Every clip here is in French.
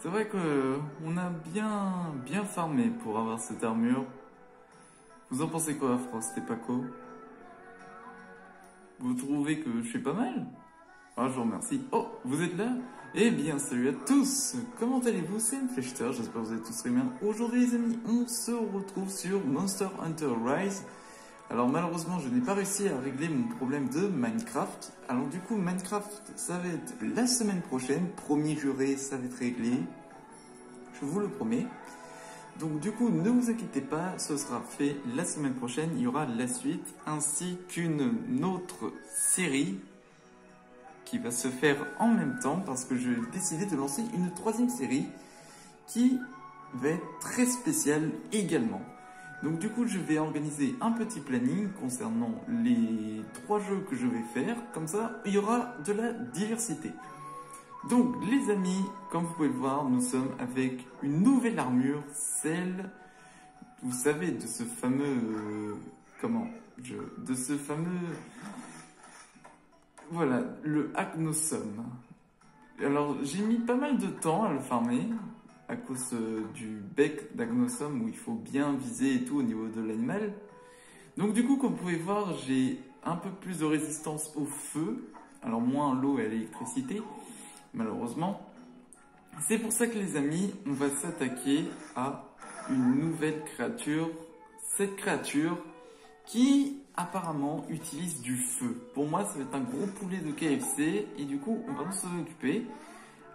C'est vrai que on a bien farmé pour avoir cette armure. Vous en pensez quoi, Frost et Paco? Vous trouvez que je suis pas mal? Ah, je vous remercie. Oh, vous êtes là? Eh bien, salut à tous! Comment allez-vous? C'est Mflechter, j'espère que vous êtes tous très bien. Aujourd'hui, les amis, on se retrouve sur Monster Hunter Rise. Alors, malheureusement, je n'ai pas réussi à régler mon problème de Minecraft. Alors, du coup, Minecraft, ça va être la semaine prochaine. Promis juré, ça va être réglé. Je vous le promets. Donc, du coup, ne vous inquiétez pas, ce sera fait la semaine prochaine. Il y aura la suite, ainsi qu'une autre série qui va se faire en même temps parce que j'ai décidé de lancer une troisième série qui va être très spéciale également. Donc du coup je vais organiser un petit planning concernant les 3 jeux que je vais faire, comme ça il y aura de la diversité. Donc les amis, comme vous pouvez le voir, nous sommes avec une nouvelle armure, celle, vous savez, de ce fameux... de ce fameux... Voilà, le Agnosome. Alors, j'ai mis pas mal de temps à le farmer, à cause du bec d'Agnosome où il faut bien viser et tout au niveau de l'animal. Donc du coup, comme vous pouvez voir, j'ai un peu plus de résistance au feu, alors moins à l'eau et à l'électricité, malheureusement. C'est pour ça que les amis, on va s'attaquer à une nouvelle créature. Cette créature qui apparemment utilise du feu. Pour moi, ça va être un gros poulet de KFC et du coup, on va s'en occuper.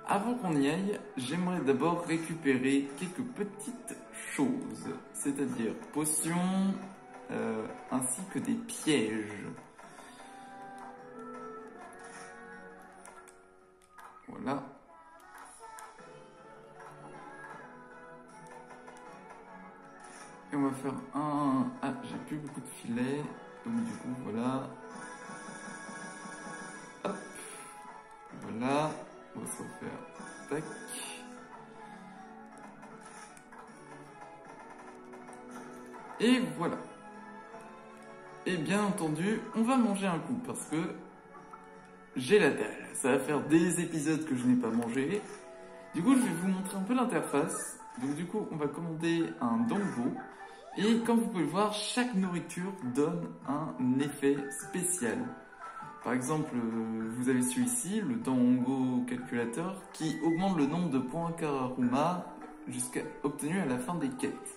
Avant qu'on y aille, j'aimerais d'abord récupérer quelques petites choses, c'est-à-dire potions ainsi que des pièges. Voilà. Et on va faire un... Ah, j'ai plus beaucoup de filets, donc du coup, voilà. Hop. Voilà. On va s'en faire. Tac. Et voilà. Et bien entendu, on va manger un coup parce que j'ai la dalle. Ça va faire des épisodes que je n'ai pas mangé. Du coup, je vais vous montrer un peu l'interface. Donc du coup, on va commander un dongo. Et comme vous pouvez le voir, chaque nourriture donne un effet spécial. Par exemple, vous avez celui-ci, le Dango Calculator, qui augmente le nombre de points Kararuma jusqu'à obtenu à la fin des quêtes.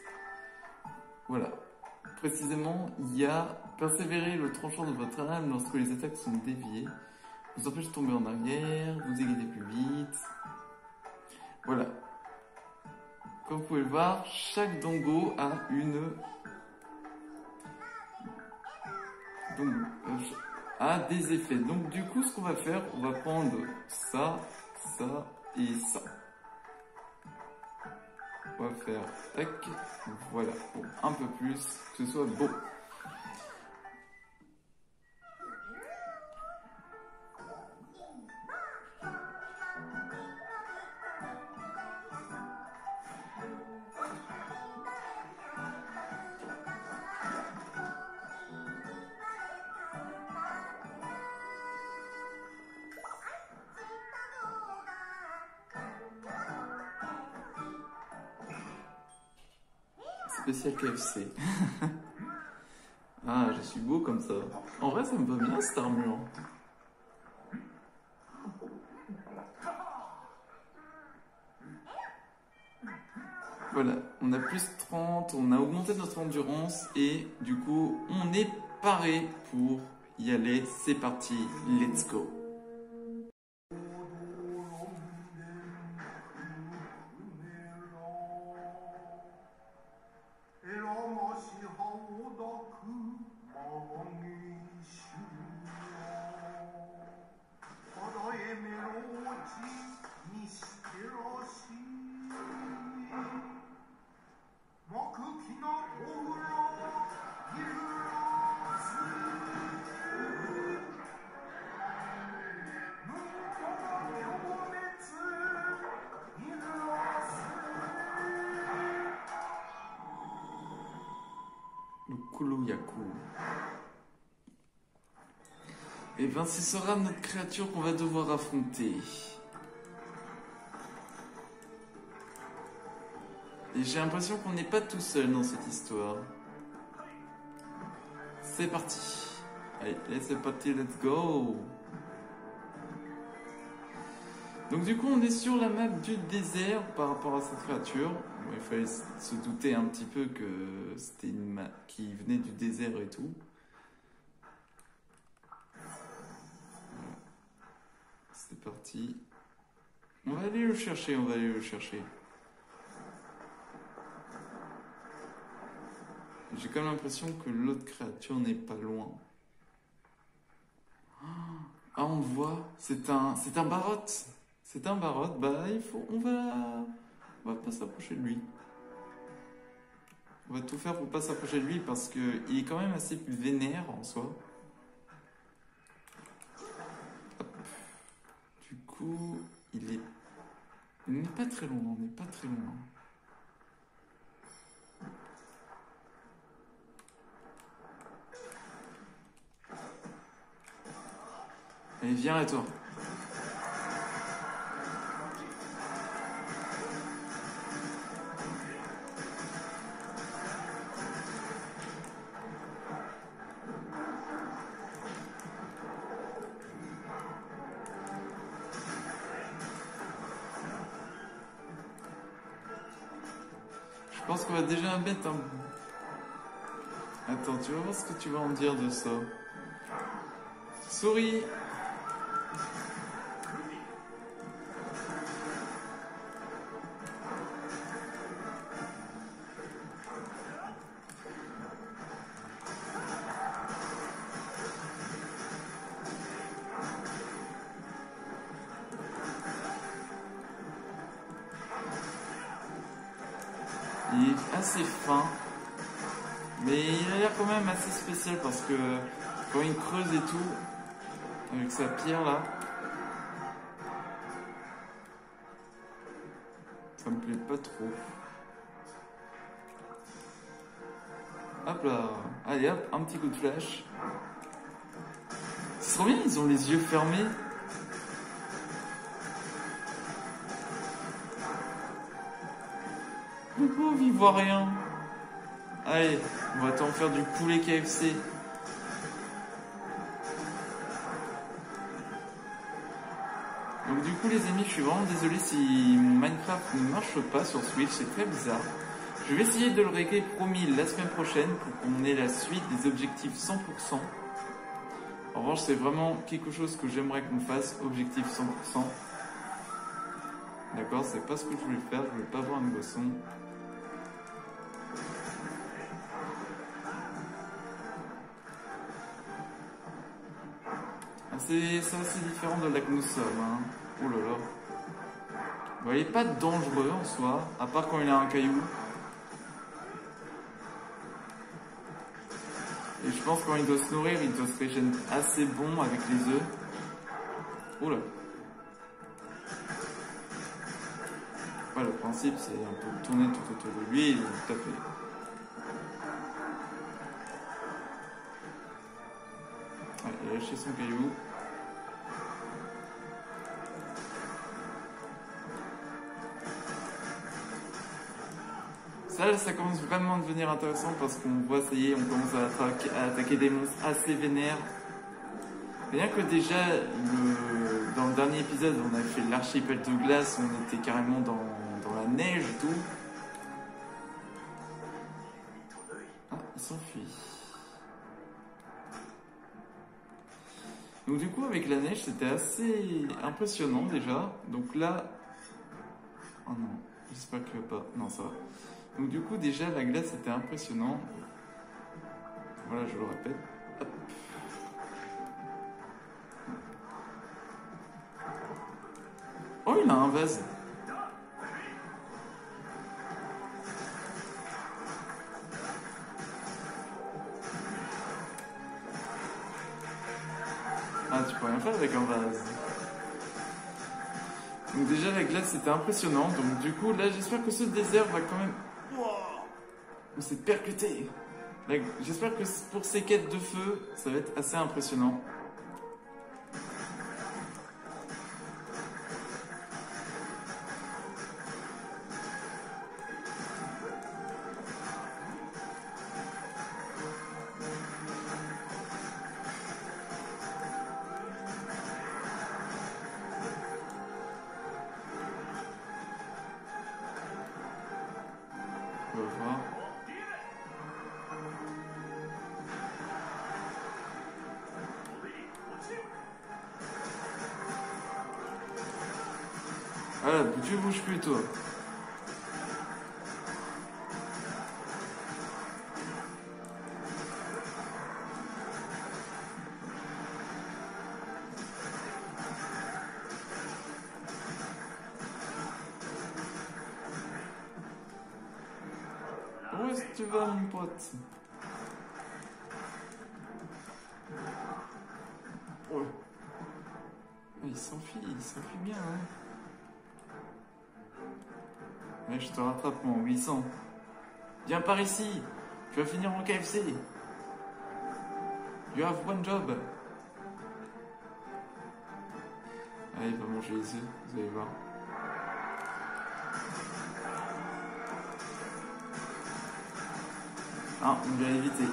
Voilà. Précisément, il y a persévérer le tranchant de votre âme lorsque les attaques sont déviées, vous empêche de tomber en arrière, vous aiguiller plus vite. Voilà. Comme vous pouvez le voir, chaque Dango a des effets. Donc du coup, ce qu'on va faire, on va prendre ça, ça et ça. On va faire tac, voilà, pour un peu plus, que ce soit beau. Spécial KFC. Ah, je suis beau comme ça. En vrai, ça me va bien cette armure. Voilà, on a plus 30, on a augmenté notre endurance et du coup, on est paré pour y aller. C'est parti, let's go. Le Kuloyaku. Et bien, ce sera notre créature qu'on va devoir affronter. Et j'ai l'impression qu'on n'est pas tout seul dans cette histoire. C'est parti. Allez, c'est parti, let's go. Donc du coup, on est sur la map du désert par rapport à cette créature. Bon, il fallait se douter un petit peu que c'était une map qui venait du désert et tout. Voilà. C'est parti. On va aller le chercher, on va aller le chercher. J'ai quand même l'impression que l'autre créature n'est pas loin. Ah, on le voit, c'est un Barot. C'est un Barot, bah on va pas s'approcher de lui. On va tout faire pour pas s'approcher de lui parce que il est quand même assez plus vénère en soi. Hop. Du coup, il n'est pas très loin, on n'est pas très loin. Allez, viens à toi. Je pense qu'on va déjà mettre un... Attends, tu vas voir ce que tu vas en dire de ça. Souris. Il est assez fin, mais il a l'air quand même assez spécial parce que quand il creuse et tout, avec sa pierre là, ça me plaît pas trop. Hop là, allez hop, un petit coup de flash. C'est trop bien, ils ont les yeux fermés. Le pauvre, il voit rien. Allez, on va t'en faire du poulet KFC. Donc du coup les amis, je suis vraiment désolé si Minecraft ne marche pas sur Switch, c'est très bizarre. Je vais essayer de le régler promis la semaine prochaine pour qu'on ait la suite des objectifs 100%. En revanche, c'est vraiment quelque chose que j'aimerais qu'on fasse, objectif 100%. D'accord, c'est pas ce que je voulais faire, je voulais pas voir un boisson. C'est assez différent de là que nous sommes. Hein. Oh là là. Bon, il n'est pas dangereux en soi, à part quand il a un caillou. Et je pense que quand il doit se nourrir, il doit se régénérer assez bon avec les œufs. Oh là. Ouais, le principe, c'est un peu tourner tout autour de lui et le taper. Ouais, il a lâché son caillou. Là, ça commence vraiment à devenir intéressant parce qu'on voit, ça y est, on commence à attaquer des monstres assez vénères. Rien que déjà, dans le dernier épisode, on a fait l'archipel de glace, on était carrément dans la neige et tout. Ah, il s'enfuit. Donc du coup, avec la neige, c'était assez impressionnant déjà. Donc là... Oh non, j'espère qu'il va pas... Non, ça va. Donc du coup déjà la glace était impressionnante. Voilà, je le répète. Hop. Oh, il a un vase. Ah, tu peux rien faire avec un vase. Donc déjà la glace c'était impressionnant. Donc du coup là j'espère que ce désert va quand même... On s'est percuté. J'espère que pour ces quêtes de feu, ça va être assez impressionnant. va voir. Voilà, tu bouges plus toi. Où est-ce que tu vas, mon pote? Oh. Il s'enfuit bien, hein. Ouais, je te rattrape, mon 800. Viens par ici. Tu vas finir en KFC. You have one job. Allez, il va manger les œufs, vous allez voir. Ah, on vient éviter.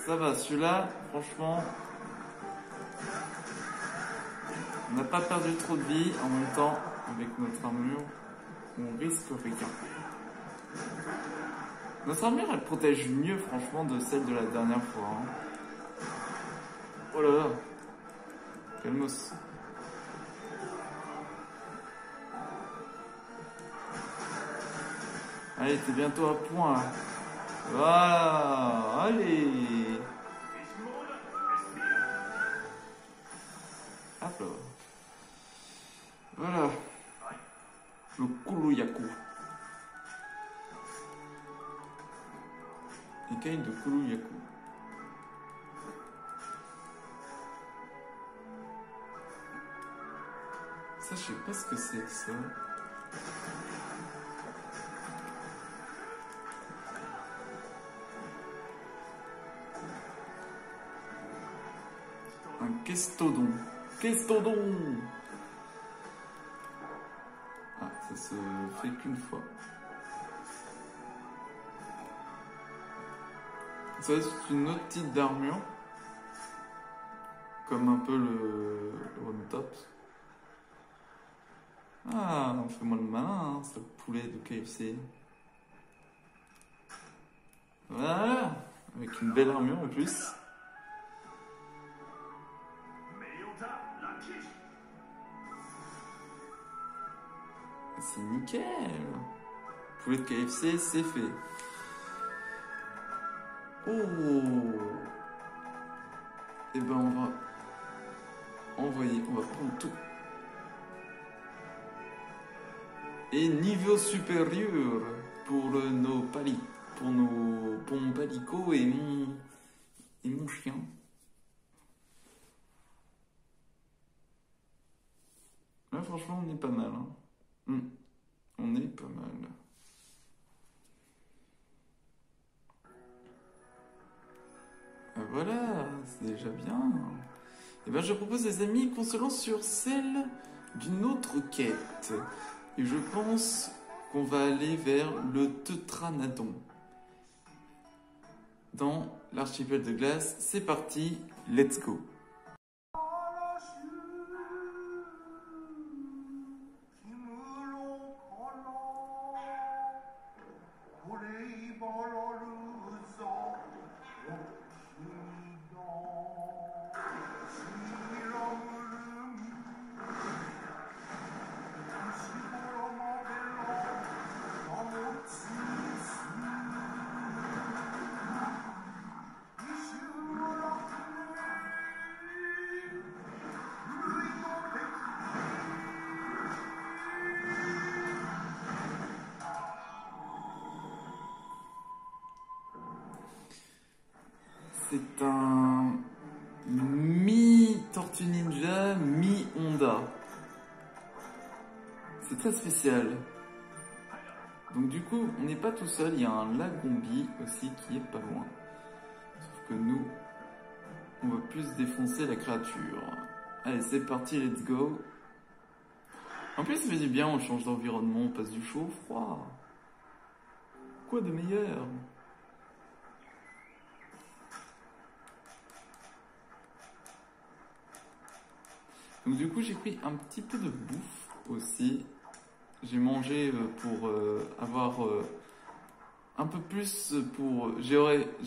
Ça va, celui-là, franchement, on n'a pas perdu trop de vie. En même temps, avec notre armure, on risque rien. Notre armure, elle protège mieux, franchement, de celle de la dernière fois. Hein. Oh là là, calmos. Allez, t'es bientôt à point. Là. Voilà, allez. Hop là. Voilà. Le Kuluyaku. Écaille de Kuluyaku. Ça, je sais pas ce que c'est que ça. Un Kestodon. Kestodon! Ah, ça se fait qu'une fois. Ça, c'est une autre type d'armure. Comme un peu le One Top. Ah, on fait moi le malin, hein, c'est le poulet de KFC. Voilà, avec une belle armure en plus. C'est nickel. Poulet de KFC, c'est fait. Oh. Et ben on va envoyer, on va prendre tout. Et niveau supérieur pour nos palis, pour mon palico et mon chien. Là franchement on est pas mal. Hein. On est pas mal. Voilà, c'est déjà bien. Et ben je propose les amis qu'on se lance sur celle d'une autre quête. Et je pense qu'on va aller vers le Teutranadon. Dans l'archipel de glace, c'est parti, let's go. C'est un mi-Tortue Ninja, mi-Honda. C'est très spécial. Donc du coup, on n'est pas tout seul, il y a un Lagombi aussi qui est pas loin. Sauf que nous, on va plus défoncer la créature. Allez, c'est parti, let's go. En plus, ça fait du bien, on change d'environnement, on passe du chaud au froid. Quoi de meilleur ? Donc du coup, j'ai pris un petit peu de bouffe aussi. j'ai mangé pour avoir un peu plus pour...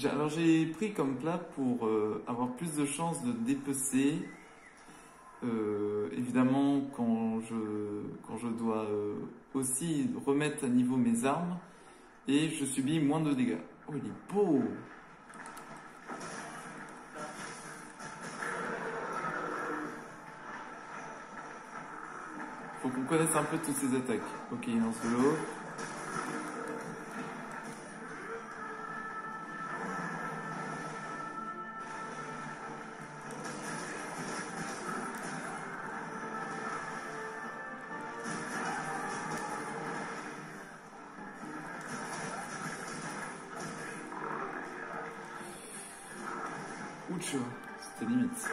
Alors j'ai pris comme plat pour avoir plus de chances de dépecer. Évidemment, quand je dois aussi remettre à niveau mes armes, et je subis moins de dégâts. Oh, il est beau! Faut qu'on connaisse un peu toutes ces attaques. Ok, il lance de l'eau. Ouch, c'était limite.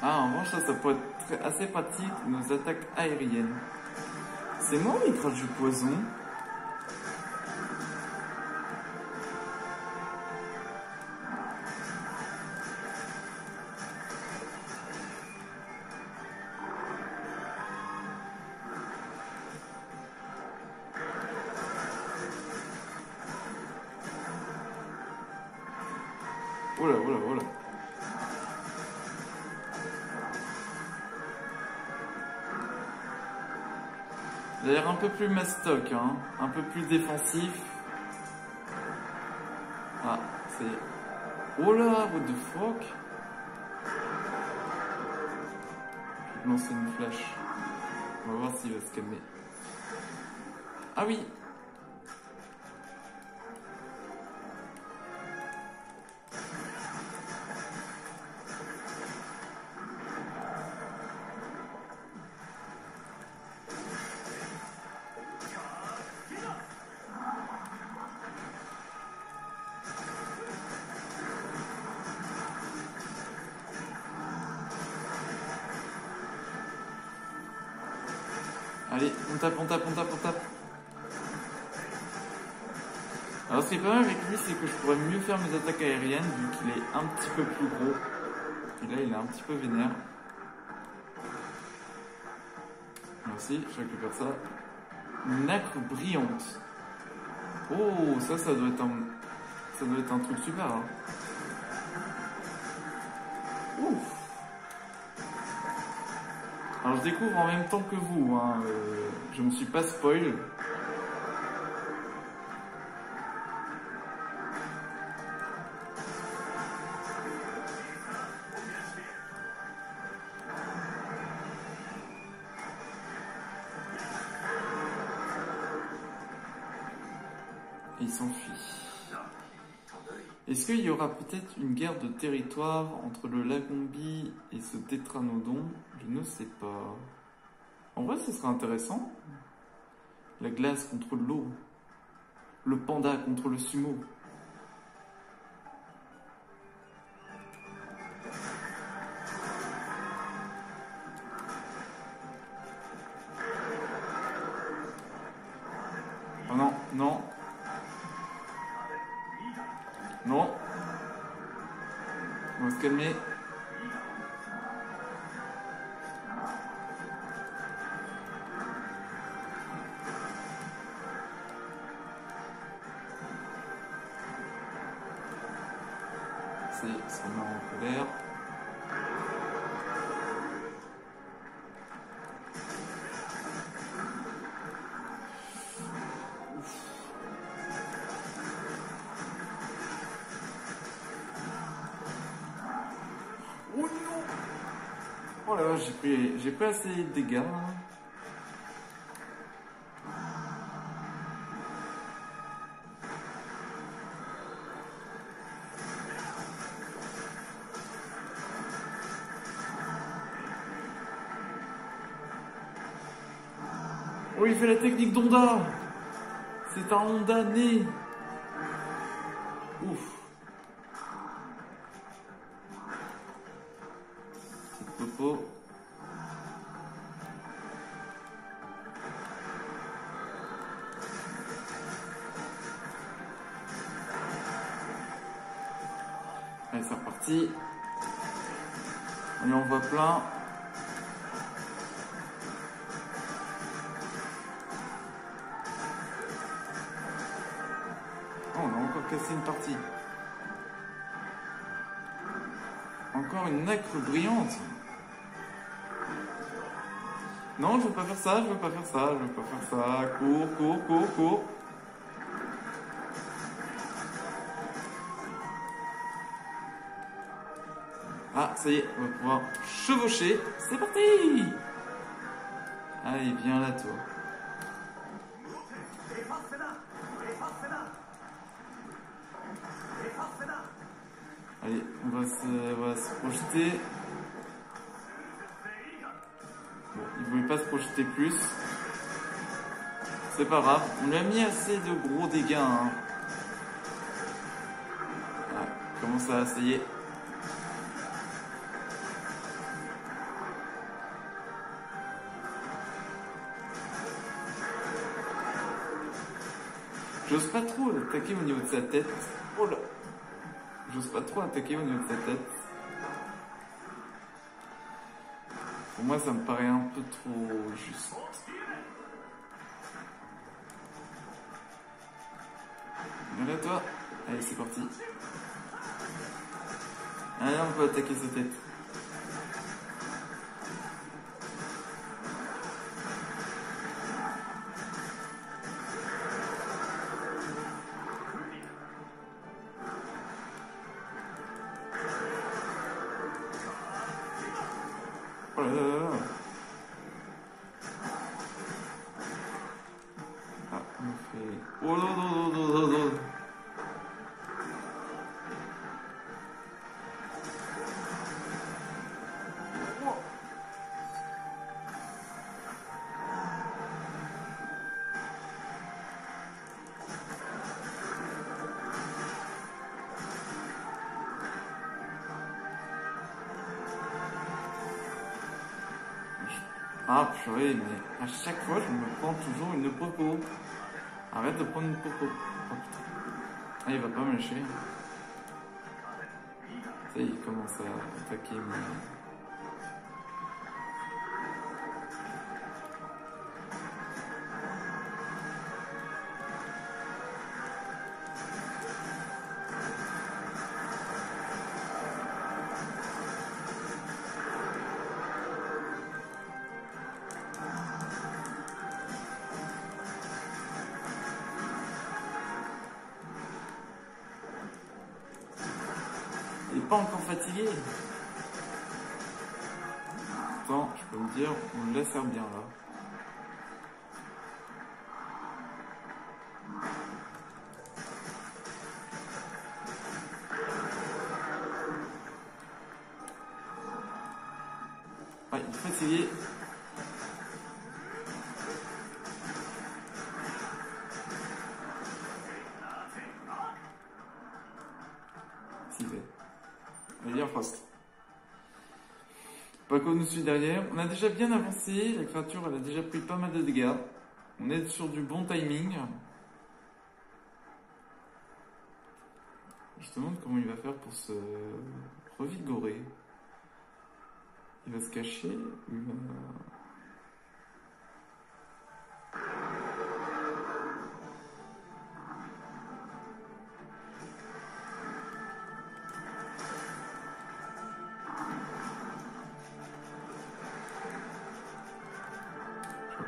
Ah, en revanche, ça pourrait être assez pratique, nos attaques aériennes. C'est moi ou il crache du poison? Oh là, oh là, oh là. Il a l'air un peu plus mastoc, hein, un peu plus défensif. Ah, c'est... Oh là, what the fuck? Je vais lancer une flèche. On va voir s'il va se calmer. Ah oui! Allez, on tape, on tape, on tape, on tape. Alors ce qui est pas mal avec lui, c'est que je pourrais mieux faire mes attaques aériennes vu qu'il est un petit peu plus gros. Et là, il est un petit peu vénère. Merci, je récupère ça. Une nacre brillante. Oh, ça doit être un truc super. Hein. Ouf. Alors je découvre en même temps que vous, hein. Je me suis pas spoil. Et il s'enfuit. Est-ce qu'il y aura peut-être une guerre de territoire entre le Lagombi et ce Tétranodon? Je ne sais pas. En vrai, ce serait intéressant. La glace contre l'eau. Le panda contre le sumo. Oh non, non. Non. On va se calmer. C'est se remet en colère. Oh non! Oh là là, j'ai pris assez de dégâts. Hein. Oh, il fait la technique d'Honda. C'est un Honda né. Ouf. Cette popo. Allez, c'est reparti. On lui envoie plein. Oh, on a encore cassé une partie. Encore une nacre brillante. Non, je veux pas faire ça, je veux pas faire ça, je veux pas faire ça. Cours, cours, cours, cours. Ah, ça y est, on va pouvoir chevaucher. C'est parti! Allez, viens là, toi. Allez, on va se projeter. Bon, il voulait pas se projeter plus. C'est pas grave, on lui a mis assez de gros dégâts. Hein. Ah, comment ça, ça y est. J'ose pas trop attaquer au niveau de sa tête. Oh là! J'ose pas trop attaquer au niveau de sa tête. Pour moi, ça me paraît un peu trop juste. Viens là, toi. Allez, c'est parti. Allez, on peut attaquer sa tête. Oh là là là là. Ah, on fait... Oh là là là là là là. Ah purée, mais à chaque fois je me prends toujours une popo. Arrête de prendre une popo. Oh putain. Ah, il va pas me lâcher. Ça y est, il commence à attaquer mes... Il est pas encore fatigué. Attends, je peux me dire, on le laisse faire bien là. Ouais, il est fatigué. Allez, en face. Paco nous suit derrière. On a déjà bien avancé. La créature, elle a déjà pris pas mal de dégâts. On est sur du bon timing. Je me demande comment il va faire pour se revigorer. Il va se cacher ou il va...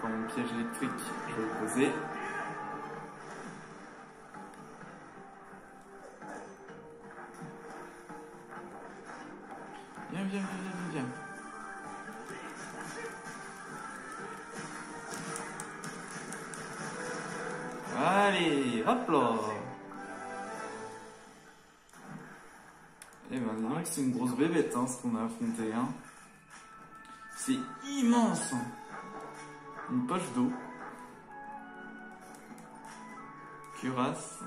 Quand mon piège électrique, je vais le poser. Viens, viens, viens, viens, viens. Allez, hop là. Eh ben, dis donc, c'est une grosse bébête, hein, ce qu'on a affronté, hein. C'est immense. Une poche d'eau. Cuirasse.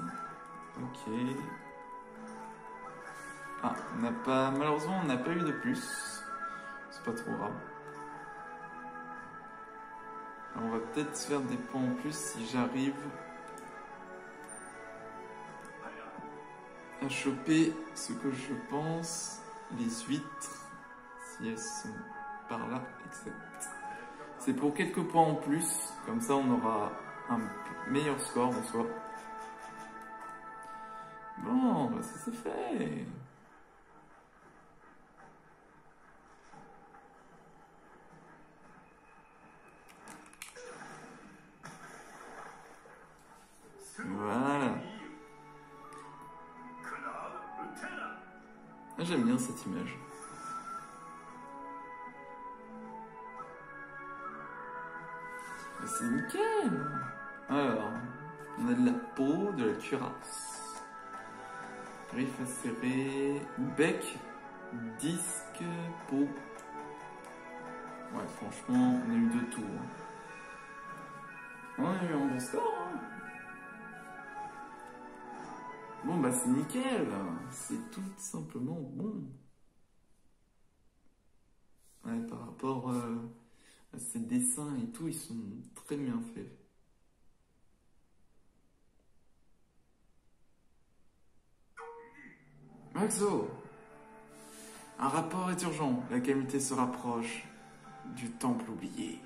Ok. Ah, on n'a pas... Malheureusement, on n'a pas eu de plus. C'est pas trop grave. Alors, on va peut-être se faire des points en plus si j'arrive à choper ce que je pense, les huîtres, si elles sont par là, etc. C'est pour quelques points en plus, comme ça on aura un meilleur score en soi. Bon, bah ça c'est fait. Voilà. Ah, j'aime bien cette image. Bah, c'est nickel. Alors, on a de la peau, de la cuirasse, griffes acérées, bec, disque, peau. Ouais, franchement, on a eu de tout. Hein. On a eu un bon score. Hein. Bon, bah c'est nickel. C'est tout simplement bon. Ouais, par rapport à ces dessins et tout, ils sont très bien faits. Maxo, un rapport est urgent. La calamité se rapproche du temple oublié.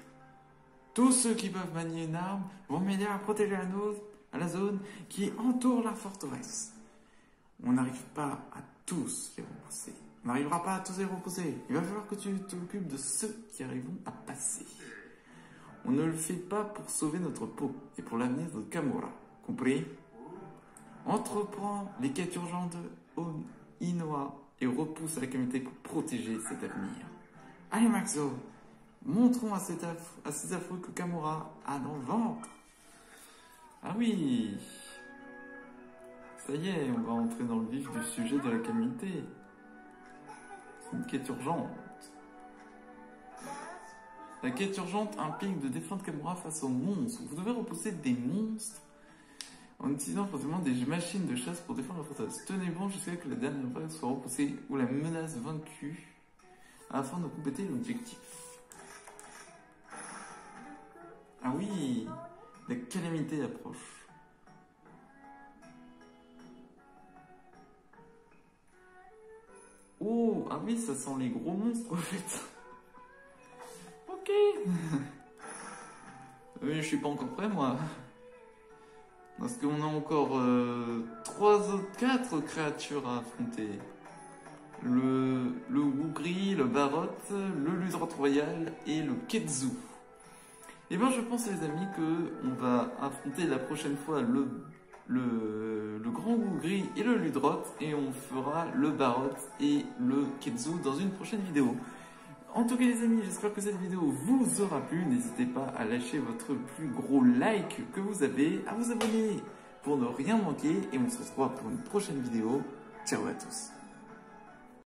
Tous ceux qui peuvent manier une arme vont m'aider à protéger la zone qui entoure la forteresse. On n'arrive pas à tous les repousser. On n'arrivera pas à tous les repousser. Il va falloir que tu t'occupes de ceux qui arriveront à passer. On ne le fait pas pour sauver notre peau et pour l'avenir de Kamura. Compris? Entreprends les quêtes urgentes de Inoa et repousse la calamité pour protéger cet avenir. Allez Maxo, montrons à ces affreux que Kamura a dans le ventre. Ah oui, ça y est, on va entrer dans le vif du sujet de la calamité. C'est une quête urgente. La quête urgente implique de défendre Kamura face aux monstres. Vous devez repousser des monstres en utilisant forcément des machines de chasse pour défendre la forteresse. Tenez bon jusqu'à ce que la dernière vague soit repoussée ou la menace vaincue afin de compléter l'objectif. Ah oui, la calamité approche. Oh, ah oui, ça sent les gros monstres en fait. Ok. Oui, je suis pas encore prêt moi. Parce qu'on a encore 4 créatures à affronter. Le Wougri, le Barot, le Ludroth Royal et le Ketsu. Et bien je pense les amis que on va affronter la prochaine fois le grand Wougri et le Ludroth et on fera le Barot et le Ketsu dans une prochaine vidéo. En tout cas les amis, j'espère que cette vidéo vous aura plu. N'hésitez pas à lâcher votre plus gros like que vous avez, à vous abonner pour ne rien manquer et on se retrouve pour une prochaine vidéo. Ciao à tous.